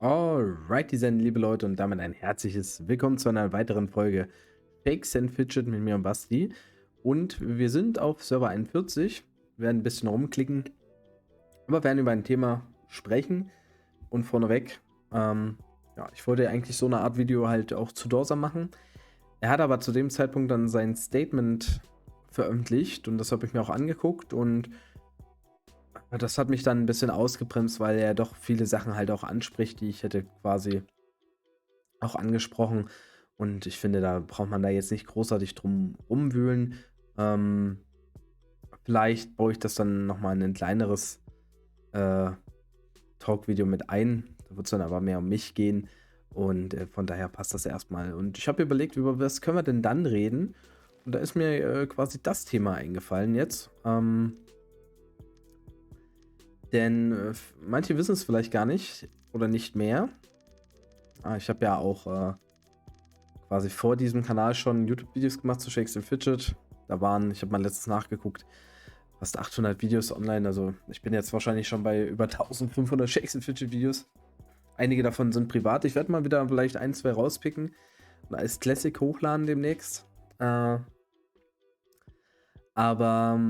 Alrighty then, liebe Leute, und damit ein herzliches Willkommen zu einer weiteren Folge Shakes and Fidget mit mir und Basti. Und wir sind auf Server 41, werden ein bisschen rumklicken, aber werden über ein Thema sprechen. Und vorneweg, ja, ich wollte eigentlich so eine Art Video halt auch zu Dorsa machen. Er hat aber zu dem Zeitpunkt dann sein Statement veröffentlicht und das habe ich mir auch angeguckt und das hat mich dann ein bisschen ausgebremst, weil er doch viele Sachen halt auch anspricht, die ich hätte quasi auch angesprochen. Und ich finde, da braucht man da jetzt nicht großartig drum rumwühlen. Ähm, Vielleicht baue ich das dann nochmal in ein kleineres äh, Talk-Video mit ein. Da wird es dann aber mehr um mich gehen. Und von daher passt das erstmal. Und ich habe überlegt, über was können wir denn dann reden? Und da ist mir quasi das Thema eingefallen jetzt. Denn manche wissen es vielleicht gar nicht oder nicht mehr. Ich habe ja auch quasi vor diesem Kanal schon YouTube-Videos gemacht zu Shakes and Fidget. Da waren, ich habe mal letztens nachgeguckt, fast 800 Videos online. Also ich bin jetzt wahrscheinlich schon bei über 1500 Shakes and Fidget Videos. Einige davon sind privat. Ich werde mal wieder vielleicht ein, zwei rauspicken und als Classic hochladen demnächst. Aber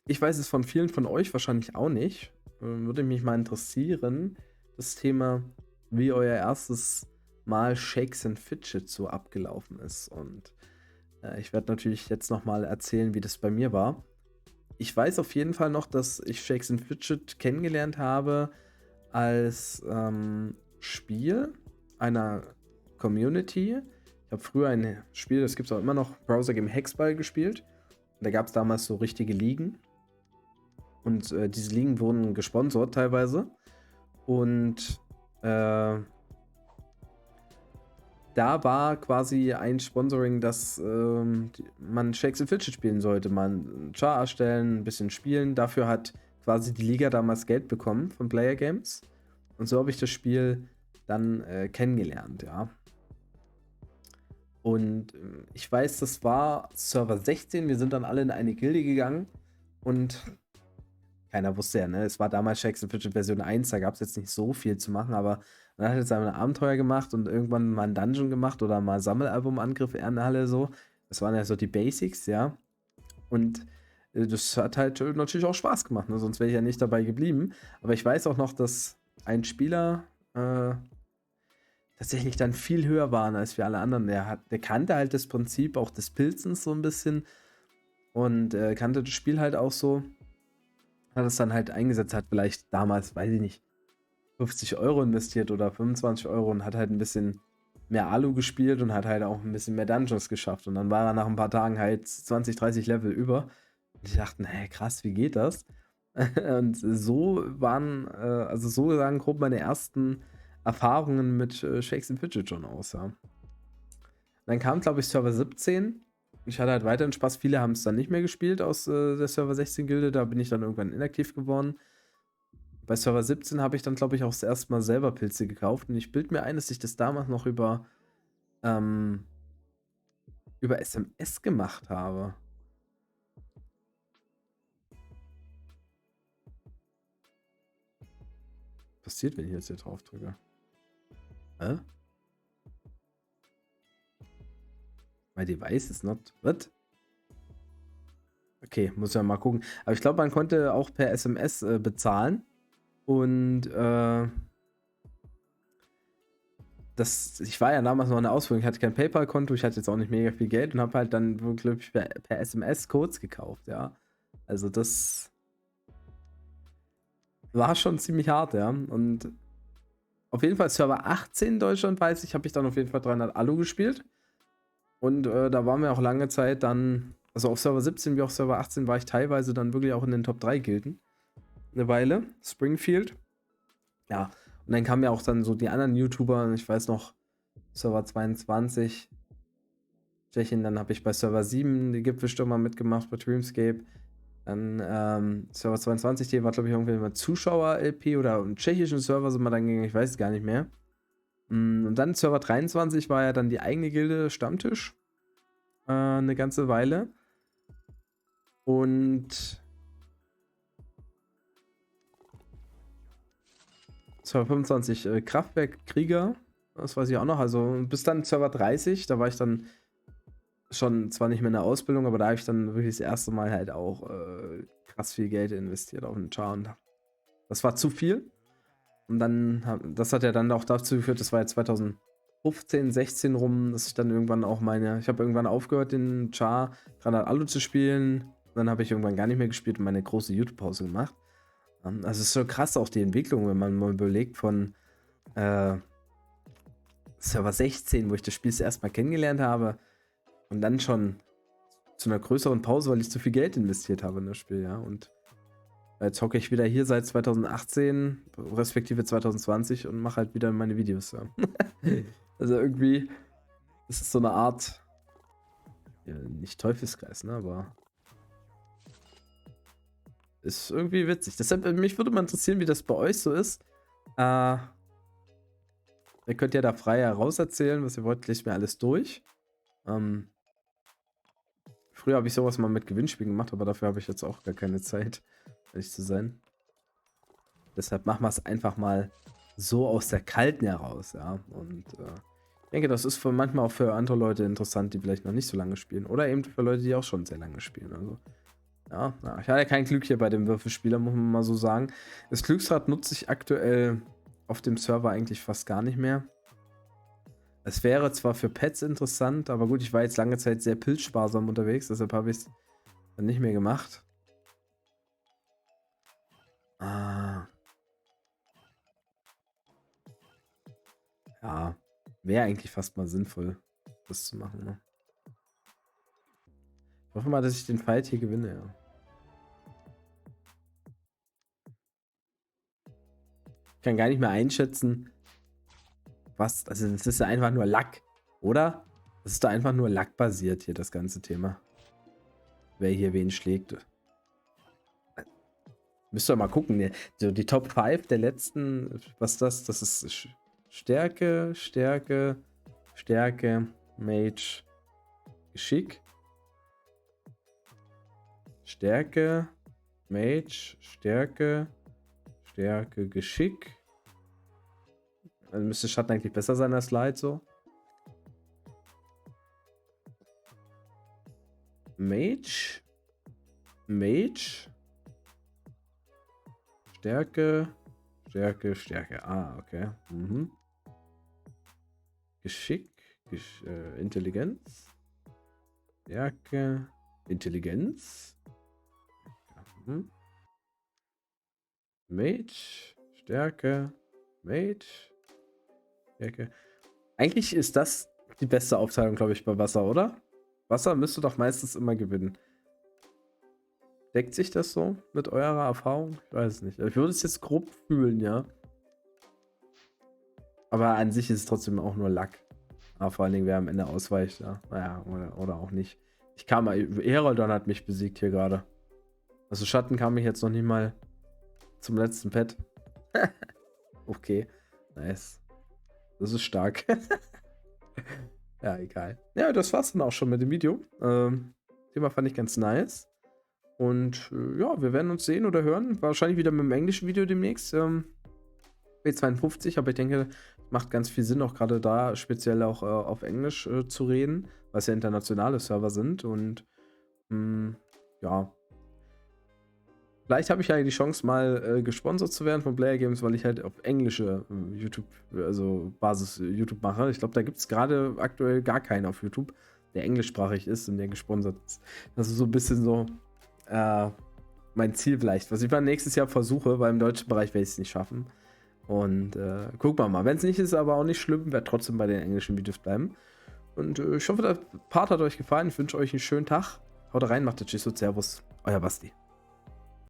ich weiß es von vielen von euch wahrscheinlich auch nicht. Würde mich mal interessieren, das Thema, wie euer erstes Mal Shakes and Fidget so abgelaufen ist. Und ich werde natürlich jetzt nochmal erzählen, wie das bei mir war. Ich weiß auf jeden Fall noch, dass ich Shakes and Fidget kennengelernt habe als Spiel einer Community. Ich habe früher ein Spiel, das gibt es auch immer noch, Browser Game Hexball gespielt. Und da gab es damals so richtige Ligen. Und diese Ligen wurden gesponsert teilweise. Und da war quasi ein Sponsoring, dass man Shakes and Fidget spielen sollte. Man einen Char erstellen, ein bisschen spielen. Dafür hat quasi die Liga damals Geld bekommen von Player Games. Und so habe ich das Spiel dann kennengelernt, ja. Und ich weiß, das war Server 16. Wir sind dann alle in eine Gilde gegangen. Und keiner wusste ja, ne? Es war damals Shakes and Fidget Version 1, da gab es jetzt nicht so viel zu machen, aber man hat jetzt ein Abenteuer gemacht und irgendwann mal ein Dungeon gemacht oder mal Sammelalbum-Angriff, Ehrenhalle so. Das waren ja so die Basics, ja. Und das hat halt natürlich auch Spaß gemacht, ne? Sonst wäre ich ja nicht dabei geblieben. Aber ich weiß auch noch, dass ein Spieler tatsächlich dann viel höher war als wir alle anderen. Der kannte halt das Prinzip auch des Pilzens so ein bisschen und kannte das Spiel halt auch so. Hat es dann halt eingesetzt, hat vielleicht damals, weiß ich nicht, 50 Euro investiert oder 25 Euro und hat halt ein bisschen mehr Alu gespielt und hat halt auch ein bisschen mehr Dungeons geschafft. Und dann war er nach ein paar Tagen halt 20, 30 Level über. Und ich dachte, hey, krass, wie geht das? Und so waren, also so sagen grob meine ersten Erfahrungen mit Shakes and Fidget schon aus, ja. Dann kam, glaube ich, Server 17. Ich hatte halt weiterhin Spaß. Viele haben es dann nicht mehr gespielt aus der Server 16 Gilde. Da bin ich dann irgendwann inaktiv geworden. Bei Server 17 habe ich dann, glaube ich, auch das erste Mal selber Pilze gekauft. Und ich bilde mir ein, dass ich das damals noch über SMS gemacht habe. Was passiert, wenn ich jetzt hier drauf drücke? Hä? My device is not. What? Okay, muss ja mal gucken. Aber ich glaube, man konnte auch per SMS bezahlen. Und ich war ja damals noch in der Ausbildung, ich hatte kein PayPal-Konto, ich hatte jetzt auch nicht mega viel Geld und habe halt dann wirklich per SMS Codes gekauft, ja. Also das war schon ziemlich hart, ja. Und auf jeden Fall Server 18 in Deutschland, weiß ich, habe ich dann auf jeden Fall 300 Alu gespielt. Und da waren wir auch lange Zeit dann, also auf Server 17 wie auch Server 18 war ich teilweise dann wirklich auch in den Top 3 Gilden. Eine Weile. Springfield. Ja. Und dann kamen ja auch dann so die anderen YouTuber, ich weiß noch, Server 22, Tschechien, dann habe ich bei Server 7 die Gipfelstürmer mitgemacht bei Dreamscape. Dann Server 22, die war, glaube ich, irgendwie mal Zuschauer-LP oder einen tschechischen Server sind wir dann gegangen, ich weiß es gar nicht mehr. Und dann Server 23 war ja dann die eigene Gilde Stammtisch. Eine ganze Weile. Und Server 25 Kraftwerk Krieger, das weiß ich auch noch. Also bis dann Server 30, da war ich dann schon zwar nicht mehr in der Ausbildung, aber da habe ich dann wirklich das erste Mal halt auch krass viel Geld investiert auf den Char und das war zu viel. Und dann, das hat ja dann auch dazu geführt, das war ja 2015, 16 rum, dass ich dann irgendwann auch ich habe irgendwann aufgehört, den Char 300 Alu zu spielen. Dann habe ich irgendwann gar nicht mehr gespielt und meine große YouTube-Pause gemacht. Also es ist so krass auch die Entwicklung, wenn man mal überlegt von Server 16, wo ich das Spiel erstmal kennengelernt habe und dann schon zu einer größeren Pause, weil ich zu viel Geld investiert habe in das Spiel, ja. Und jetzt hocke ich wieder hier seit 2018, respektive 2020 und mache halt wieder meine Videos. Ja. Also irgendwie ist es so eine Art, ja, nicht Teufelskreis, ne, aber ist irgendwie witzig. Deshalb, mich würde mal interessieren, wie das bei euch so ist. Ihr könnt ja da frei herauserzählen, was ihr wollt. Lest mir alles durch. Früher habe ich sowas mal mit Gewinnspielen gemacht, aber dafür habe ich jetzt auch gar keine Zeit, ehrlich zu sein. Deshalb machen wir es einfach mal so aus der Kalten heraus, ja. Und ich denke, das ist manchmal auch für andere Leute interessant, die vielleicht noch nicht so lange spielen. Oder eben für Leute, die auch schon sehr lange spielen. Also, ja, ich hatte ja kein Glück hier bei dem Würfelspieler, muss man mal so sagen. Das Glücksrad nutze ich aktuell auf dem Server eigentlich fast gar nicht mehr. Es wäre zwar für Pets interessant, aber gut, ich war jetzt lange Zeit sehr pilzsparsam unterwegs, deshalb habe ich es dann nicht mehr gemacht. Ja, wäre eigentlich fast mal sinnvoll, das zu machen, ne? Ich hoffe mal, dass ich den Fight hier gewinne, ja. Ich kann gar nicht mehr einschätzen, was, also das ist ja einfach nur Lack, oder? Das ist doch einfach nur Lack-basiert hier, das ganze Thema. Wer hier wen schlägt. Müsst ihr mal gucken, ne? So die Top 5 der letzten, was das ist Stärke, Stärke, Stärke, Mage, Geschick. Stärke, Mage, Stärke, Stärke, Geschick. Also müsste Schatten eigentlich besser sein als Light so. Mage. Mage. Stärke. Stärke, Stärke. Ah, okay. Mhm. Geschick. Intelligenz. Stärke. Intelligenz. Mhm. Mage. Stärke. Mage. Stärke. Eigentlich ist das die beste Aufteilung, glaube ich, bei Wasser, oder? Wasser müsste doch meistens immer gewinnen. Deckt sich das so mit eurer Erfahrung? Ich weiß es nicht. Ich würde es jetzt grob fühlen, ja. Aber an sich ist es trotzdem auch nur Lack. Aber vor allen Dingen, wer am Ende ausweicht, ja. Naja, oder auch nicht. Heroldon hat mich besiegt hier gerade. Also Schatten kam ich jetzt noch nicht mal zum letzten Pet. Okay, nice. Das ist stark. Ja, egal. Ja, das war's dann auch schon mit dem Video. Thema fand ich ganz nice. Und ja, wir werden uns sehen oder hören. Wahrscheinlich wieder mit dem englischen Video demnächst. B52, aber ich denke, macht ganz viel Sinn, auch gerade da speziell auch auf Englisch zu reden, weil es ja internationale Server sind. Und ja, vielleicht habe ich ja die Chance, mal gesponsert zu werden von Player Games, weil ich halt auf englische YouTube, also Basis YouTube mache. Ich glaube, da gibt es gerade aktuell gar keinen auf YouTube, der englischsprachig ist und der gesponsert ist. Das ist so ein bisschen so mein Ziel vielleicht, was ich mal nächstes Jahr versuche, weil im deutschen Bereich werde ich es nicht schaffen. Und gucken wir mal. Wenn es nicht ist, aber auch nicht schlimm, werde trotzdem bei den englischen Videos bleiben. Und ich hoffe, der Part hat euch gefallen. Ich wünsche euch einen schönen Tag. Haut rein, macht Tschüss und Servus. Euer Basti.